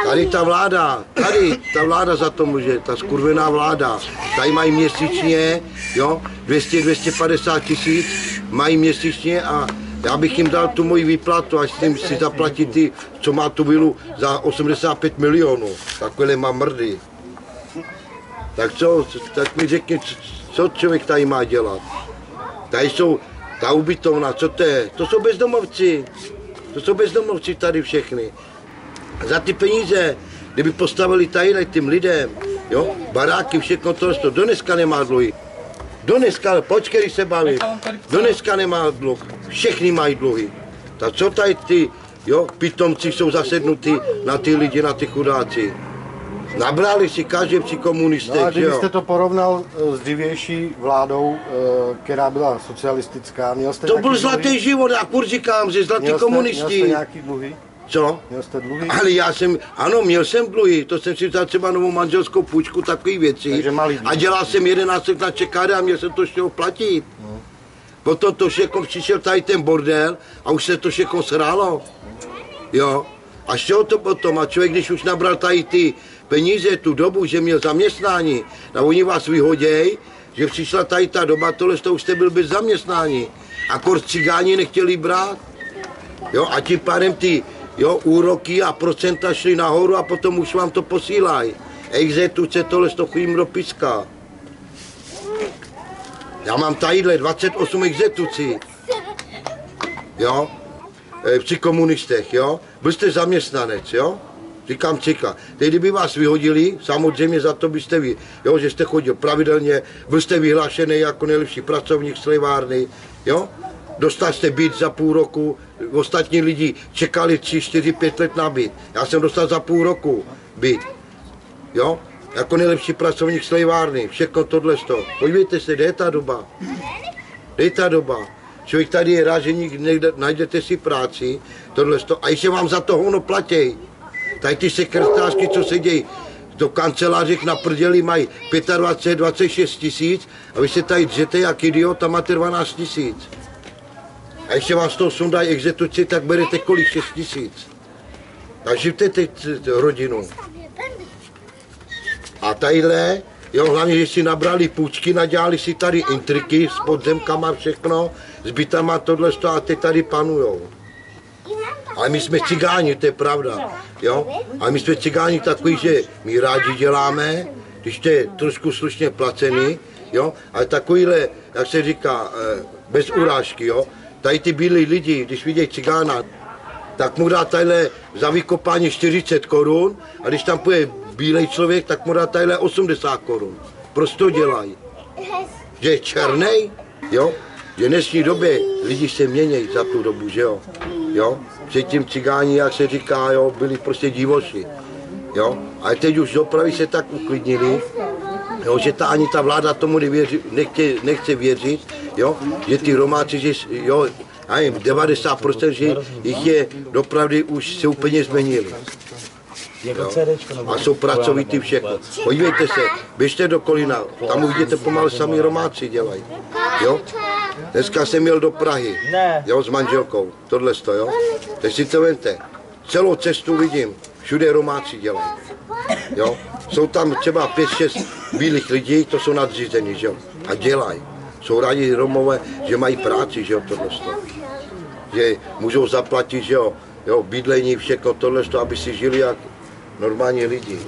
Tady ta vláda za to může, ta skurvená vláda. Tady mají měsíčně, jo, 200-250 tisíc mají měsíčně a já bych jim dal tu moji výplatu, až si zaplatí ty, co má tu vilu za 85 milionů. Takhle má mrdy. Tak co, tak mi řekni, co člověk tady má dělat. Tady jsou ta ubytovna, co to je? To jsou bezdomovci. To jsou bezdomovci tady všechny. Za ty peníze, kdyby postavili tady tím lidem, jo, baráky, všechno to, do dneska nemá dluhy. Do dneska, počkej, když se bavím, do dneska nemá dluh, všechny mají dluhy. Tak co tady ty, jo, pitomci jsou zasednutí na ty lidi, na ty chudáci. Nabrali si každý při komunistech, no a kdybyste to porovnal s dřívější vládou, která byla socialistická, měl jste to byl zlatý život, já furt říkám, že zlatý komunisti. Měl jste nějaký dluhy? Co? Měl jste dluhy? Ale ano, měl jsem dluhy, to jsem si vzal třeba novou manželskou půjčku, takové věci. A dělal jsem 11 let na čekáře a měl jsem to všechno platit. Potom to všechno přišel tady ten bordel a už se to všechno srálo. Jo. A z čeho to potom? A člověk, když už nabral tady ty peníze, tu dobu, že měl zaměstnání, a oni vás vyhoděj, že přišla tady ta doba, tohle už jste byl bez zaměstnání. A kort cigáni nechtěli brát. Jo, a tím pádem ty, jo, úroky a procenta šly nahoru a potom už vám to posílají. Exekuce, tohle to chodím do Piska. Já mám tadyhle 28 exekucí. Jo, při komunistech, jo. Byl jste zaměstnanec, jo. Říkám cika. Teď kdyby vás vyhodili, samozřejmě za to byste vy, jo, že jste chodil pravidelně, byl jste vyhlášený jako nejlepší pracovník slivárny, jo. Dostal jste byt za půl roku, ostatní lidi čekali 3, 4, 5 let na byt. Já jsem dostal za půl roku byt, jo, jako nejlepší pracovník slivárny, všechno tohle z toho. Podívejte se, kde je ta doba? Kde je ta doba? Člověk tady je rád, že najdete si práci, tohle z toho, a ještě vám za to hovno platí. Tady ty sekretářky, co sedějí do kancelářích na prděli, mají 25, 26 tisíc a vy se tady dřete jak idiot a máte 12 tisíc. A ještě vám z toho sundají exekuci, tak berete kolik? 6 tisíc. A živte teď rodinu. A tadyhle, jo, hlavně, že si nabrali půjčky, nadělali si tady intriky s podzemkama, všechno, s bytama, tohle a teď tady panujou. Ale my jsme cigáni, to je pravda, jo. Ale my jsme cigáni takový, že my rádi děláme, když to je trošku slušně placený, jo. Ale takovýhle, jak se říká, bez urážky, jo. Tady ty bílí lidi, když vidějí cigána, tak mu dá tadyhle za vykopání 40 korun a když tam půjde bílej člověk, tak mu dá tadyhle 80 korun. Proč to dělají? Že je černej, jo? Že v dnešní době lidi se mění za tu dobu, že jo? Jo? Předtím cigáni, jak se říká, jo, byli prostě divoši, jo? Ale teď už dopravy se tak uklidnili, jo, že ani ta vláda tomu nechce věřit, jo? Že ty Romáci, že, jo, já nevím, 90%, že jich je dopravdy už se úplně změnili. Jo. A jsou pracovitý všechno. Podívejte se, běžte do Kolína, tam uvidíte pomalu sami Romáci dělají. Jo? Dneska jsem jel do Prahy, jo, s manželkou, tohleto, jo. Teď si to vemte, celou cestu vidím, všude Romáci dělají. Jo? Jsou tam třeba 5-6 bílých lidí, to jsou nadřízení, že jo, a dělají. Jsou rádi Romové, že mají práci, že jo, tohleto. Že můžou zaplatit, že jo, bydlení, všechno tohleto, aby si žili jak normální lidi.